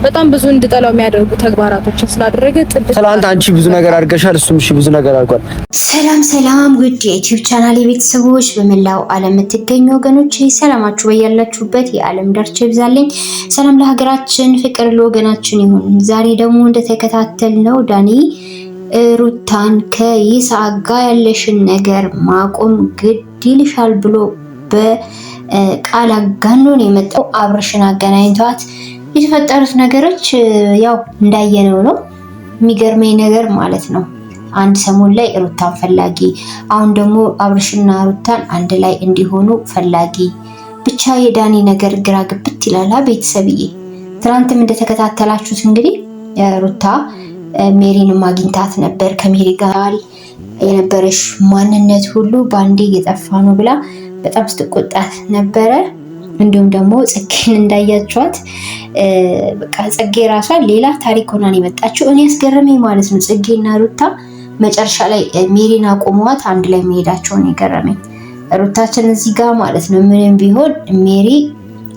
በጣም ብዙ እንድጠላው የሚያደርጉ ተግባራቶችን ስላደረገ ትላንት አንቺ ብዙ ነገር አድርገሻል፣ እሱም እሺ ብዙ ነገር አድርጓል። ሰላም ውድ የዩቲዩብ ቻናል ቤተሰቦች፣ በመላው ዓለም የምትገኙ ወገኖች ሰላማችሁ በያላችሁበት የዓለም ዳርቻ ይብዛልኝ። ሰላም ለሀገራችን፣ ፍቅር ለወገናችን ይሁን። ዛሬ ደግሞ እንደተከታተልነው ዳኒ ሩታን ከይስሐቅ ጋር ያለሽን ነገር ማቆም ግድ ይልሻል ብሎ በቃል አጋኖን የመጣው አብርሽን አገናኝቷት የተፈጠሩት ነገሮች ያው እንዳየነው ነው። የሚገርመኝ ነገር ማለት ነው አንድ ሰሞን ላይ ሩታን ፈላጊ፣ አሁን ደግሞ አብርሽና ሩታን አንድ ላይ እንዲሆኑ ፈላጊ። ብቻ የዳኒ ነገር ግራ ግብት ይላል ቤተሰብዬ። ትናንትም እንደተከታተላችሁት እንግዲህ ሩታ ሜሪንም አግኝታት ነበር። ከሜሪ ጋር የነበረሽ ማንነት ሁሉ ባንዴ እየጠፋ ነው ብላ በጣም ስትቆጣት ነበረ። እንዲሁም ደግሞ ጽጌን እንዳያችኋት በቃ ጽጌ ራሷ ሌላ ታሪክ ሆና ነው የመጣችው። እኔ ያስገረመኝ ማለት ነው ጽጌና ሩታ መጨረሻ ላይ ሜሪን አቆሟት አንድ ላይ መሄዳቸውን የገረመኝ። ሩታችን እዚህ ጋር ማለት ነው ምንም ቢሆን ሜሪ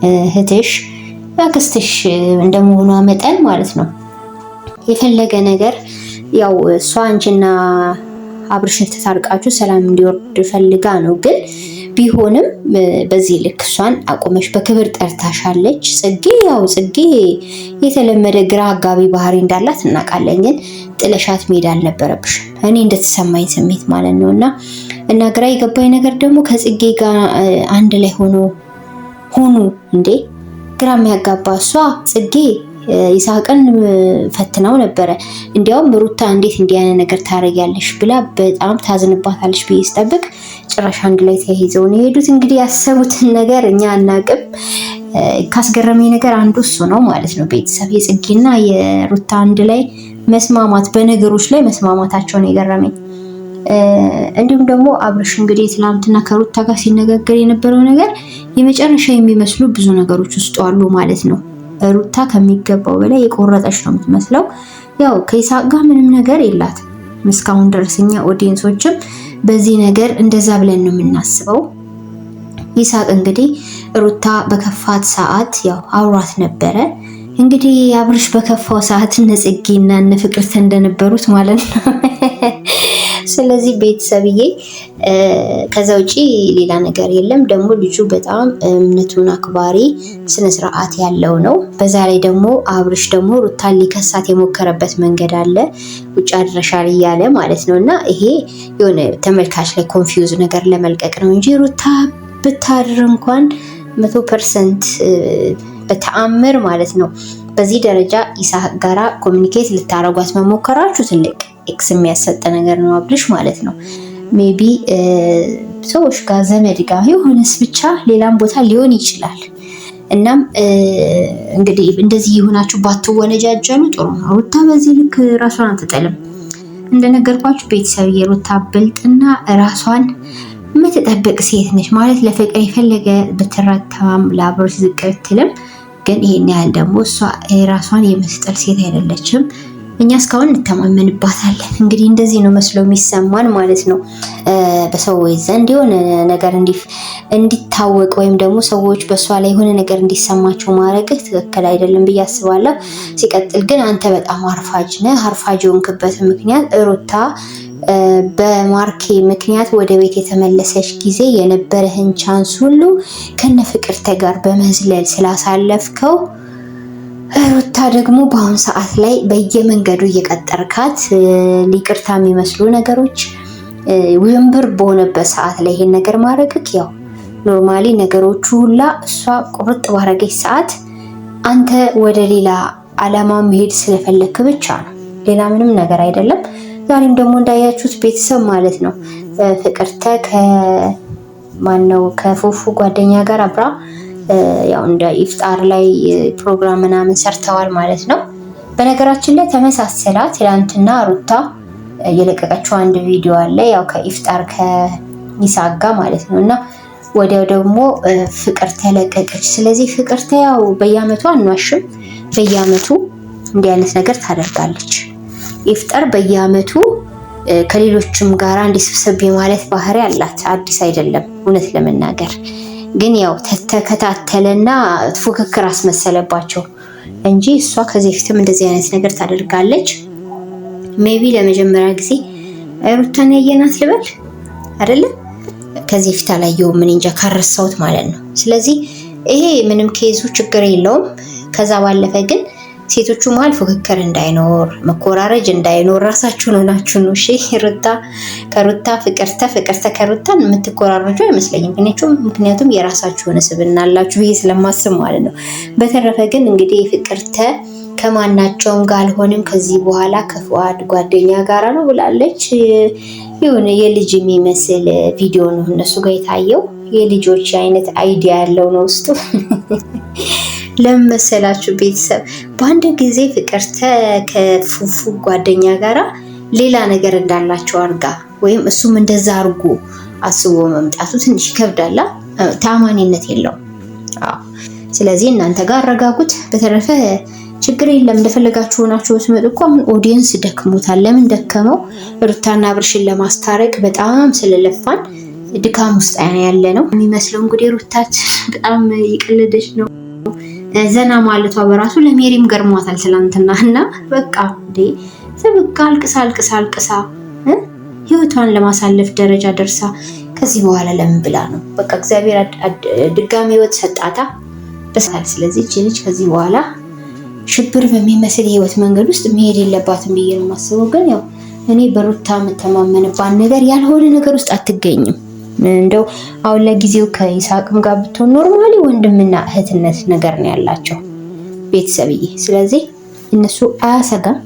እህትሽ አክስትሽ እንደመሆኗ መጠን ማለት ነው የፈለገ ነገር ያው እሷ አንቺና አብርሽን ተታርቃችሁ ሰላም እንዲወርድ ፈልጋ ነው። ግን ቢሆንም በዚህ ልክ እሷን አቆመሽ በክብር ጠርታሻለች። ጽጌ ያው ጽጌ የተለመደ ግራ አጋቢ ባህሪ እንዳላት እናውቃለን። ግን ጥለሻት መሄድ አልነበረብሽም፣ እኔ እንደተሰማኝ ስሜት ማለት ነው። እና ግራ የገባኝ ነገር ደግሞ ከጽጌ ጋር አንድ ላይ ሆኑ እንዴ! ግራ የሚያጋባ እሷ ጽጌ ይስሐቅን ፈትናው ነበረ። እንዲያውም ሩታ እንዴት እንዲያነ ነገር ታረጋለሽ ብላ በጣም ታዝንባታለሽ ብዬ ስጠብቅ ጭራሽ አንድ ላይ ተያይዘው ነው የሄዱት። እንግዲህ ያሰቡትን ነገር እኛ አናቅም። ካስገረመኝ ነገር አንዱ እሱ ነው ማለት ነው ቤተሰብ፣ የጽጌና የሩታ አንድ ላይ መስማማት፣ በነገሮች ላይ መስማማታቸው ነው የገረመኝ። እንዲሁም ደግሞ አብርሽ እንግዲህ ትናንትና ከሩታ ጋር ሲነጋገር የነበረው ነገር የመጨረሻ የሚመስሉ ብዙ ነገሮች ውስጥ አሉ ማለት ነው። ሩታ ከሚገባው በላይ የቆረጠች ነው የምትመስለው። ያው ከይስሐቅ ጋር ምንም ነገር የላትም እስካሁን ድረስ። እኛ ኦዲየንሶችም በዚህ ነገር እንደዛ ብለን ነው የምናስበው። ይስሐቅ እንግዲህ ሩታ በከፋት ሰዓት ያው አውራት ነበረ። እንግዲህ አብርሽ በከፋው ሰዓት እነ ጽጌና እነ ፍቅርተ እንደነበሩት ማለት ነው። ስለዚህ ቤተሰብዬ ከዛ ውጪ ሌላ ነገር የለም። ደግሞ ልጁ በጣም እምነቱን አክባሪ ስነ ስርዓት ያለው ነው። በዛ ላይ ደግሞ አብርሽ ደግሞ ሩታን ሊከሳት የሞከረበት መንገድ አለ፣ ውጭ አድረሻል እያለ ማለት ነው። እና ይሄ የሆነ ተመልካች ላይ ኮንፊውዝ ነገር ለመልቀቅ ነው እንጂ ሩታ ብታድር እንኳን 100% በተአምር ማለት ነው በዚህ ደረጃ ይስሐቅ ጋራ ኮሚኒኬት ልታረጓት መሞከራችሁ ትልቅ ኤክስ የሚያሰጥ ነገር ነው አብልሽ ማለት ነው። ሜቢ ሰዎች ጋር ዘመድ ጋር የሆነስ ብቻ ሌላም ቦታ ሊሆን ይችላል። እናም እንግዲህ እንደዚህ የሆናችሁ ባትወነጃጀሉ ጥሩ ነው። ሩታ በዚህ ልክ ራሷን አትጠልም። እንደነገርኳችሁ ቤተሰብ የሩታ ብልጥና ራሷን የምትጠብቅ ሴት ነች ማለት ለፍቅር የፈለገ ብትረታም ለአብሮች ዝቅ ብትልም ግን ይሄን ያህል ደግሞ እሷ ራሷን የመስጠል ሴት አይደለችም። እኛ እስካሁን እንተማመንባታለን። እንግዲህ እንደዚህ ነው መስሎ የሚሰማን ማለት ነው። በሰዎች ዘንድ የሆነ ነገር እንዲታወቅ ወይም ደግሞ ሰዎች በእሷ ላይ የሆነ ነገር እንዲሰማቸው ማድረግ ትክክል አይደለም ብዬ አስባለሁ። ሲቀጥል ግን አንተ በጣም አርፋጅ ነህ። አርፋጅ የሆንክበት ምክንያት ሩታ በማርኬ ምክንያት ወደ ቤት የተመለሰች ጊዜ የነበረህን ቻንስ ሁሉ ከነ ፍቅርተ ጋር በመዝለል ስላሳለፍከው ሩታ ደግሞ በአሁን ሰዓት ላይ በየመንገዱ እየቀጠርካት ሊቅርታ የሚመስሉ ነገሮች ውዥንብር በሆነበት ሰዓት ላይ ይሄን ነገር ማድረግክ ያው ኖርማሊ ነገሮቹ ሁላ እሷ ቁርጥ ባረገች ሰዓት አንተ ወደ ሌላ ዓላማ መሄድ ስለፈለክ ብቻ ነው፣ ሌላ ምንም ነገር አይደለም። ዛሬም ደግሞ እንዳያችሁት ቤተሰብ ማለት ነው ፍቅርተ ከፉፉ ጓደኛ ጋር አብራ ያው እንደ ኢፍጣር ላይ ፕሮግራም ምናምን ሰርተዋል ማለት ነው። በነገራችን ላይ ተመሳሰላ ትላንትና ሩታ የለቀቀችው አንድ ቪዲዮ አለ ያው ከኢፍጣር ከይስሐቅ ጋር ማለት ነው። እና ወዲያው ደግሞ ፍቅርተ ለቀቀች። ስለዚህ ፍቅርተ ያው በየአመቱ አንዋሽም፣ በየአመቱ እንዲህ አይነት ነገር ታደርጋለች። ኢፍጣር በየአመቱ ከሌሎችም ጋር እንዲስብሰብ ማለት ባህሪ አላት። አዲስ አይደለም እውነት ለመናገር ግን ያው ተከታተለና ፉክክር አስመሰለባቸው። እንጂ እሷ ከዚህ ፊትም እንደዚህ አይነት ነገር ታደርጋለች። ሜቢ ለመጀመሪያ ጊዜ ሩታን ያየናት ልበል አይደለ? ከዚህ ፊት አላየሁም ምን እንጃ ካረሳሁት ማለት ነው። ስለዚህ ይሄ ምንም ኬዙ ችግር የለውም። ከዛ ባለፈ ግን ሴቶቹ መሀል ፉክክር እንዳይኖር መኮራረጅ እንዳይኖር ራሳችሁን ሆናችሁ ነው። እሺ ሩታ ከሩታ ፍቅርተ ከሩታን የምትኮራረጁ አይመስለኝም። ምክንያቱም የራሳችሁን ስብዕና አላችሁ ብዬ ስለማስብ ማለት ነው። በተረፈ ግን እንግዲህ ፍቅርተ ከማናቸውም ጋር አልሆንም ከዚህ በኋላ ከፉአድ ጓደኛ ጋራ ነው ብላለች። የሆነ የልጅ የሚመስል ቪዲዮ ነው እነሱ ጋር የታየው። የልጆች አይነት አይዲያ ያለው ነው ውስጡ። ለምን መሰላችሁ ቤተሰብ? በአንድ ጊዜ ፍቅርተ ከፉፉ ጓደኛ ጋራ ሌላ ነገር እንዳላቸው አርጋ ወይም እሱም እንደዛ አርጎ አስቦ መምጣቱ ትንሽ ይከብዳላ፣ ታማኒነት የለውም። ስለዚህ እናንተ ጋር አረጋጉት። በተረፈ ችግር የለም እንደፈለጋችሁ ሆናችሁ ብትመጡ እኮ አሁን ኦዲየንስ ደክሞታል። ለምን ደከመው? ሩታና አብርሽን ለማስታረቅ በጣም ስለለፋን ድካም ውስጥ ያለ ነው የሚመስለው። እንግዲህ ሩታት በጣም ይቀልደች ነው። ዘና ማለቷ በራሱ ለሜሪም ገርሟታል ትላንትና እና በቃ እንዴ ተበቃ አልቅሳ ህይወቷን ለማሳለፍ ደረጃ ደርሳ ከዚህ በኋላ ለምን ብላ ነው? በቃ እግዚአብሔር ድጋሚ ህይወት ሰጣታ በሳል። ስለዚህ እቺ ልጅ ከዚህ በኋላ ሽብር በሚመስል የህይወት መንገድ ውስጥ መሄድ የለባትም ብዬ ነው የማስበው። ግን ያው እኔ በሩታ የምተማመንባት ነገር ያልሆነ ነገር ውስጥ አትገኝም። እንደው አሁን ለጊዜው ከይሳቅም ጋር ብትሆን ኖርማሊ ወንድምና እህትነት ነገር ነው ያላቸው ቤተሰብዬ። ስለዚህ እነሱ አያሰጋም።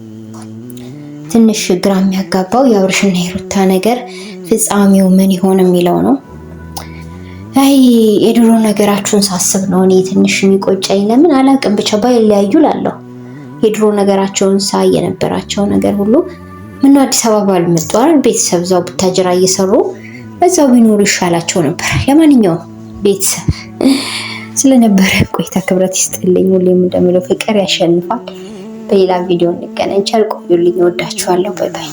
ትንሽ ግራ የሚያጋባው የአብርሽና የሩታ ነገር ፍጻሜው ምን ይሆን የሚለው ነው። አይ የድሮ ነገራችሁን ሳስብ ነው እኔ ትንሽ የሚቆጨኝ። ለምን አላውቅም ብቻ ባይለያዩ ላለሁ የድሮ ነገራቸውን ሳይ የነበራቸው ነገር ሁሉ ምን አዲስ አበባ ባልመጡ አይደል ቤተሰብ እዛው ቡታጅራ እየሰሩ እዛው ቢኖሩ ይሻላቸው ነበር። ለማንኛውም ቤተሰብ ስለነበረ ቆይታ ክብረት ይስጥልኝ። ሁሌም እንደምለው ፍቅር ያሸንፋል። በሌላ ቪዲዮ እንገናኝ። ቸር ቆዩልኝ። እወዳችኋለሁ። ባይ ባይ።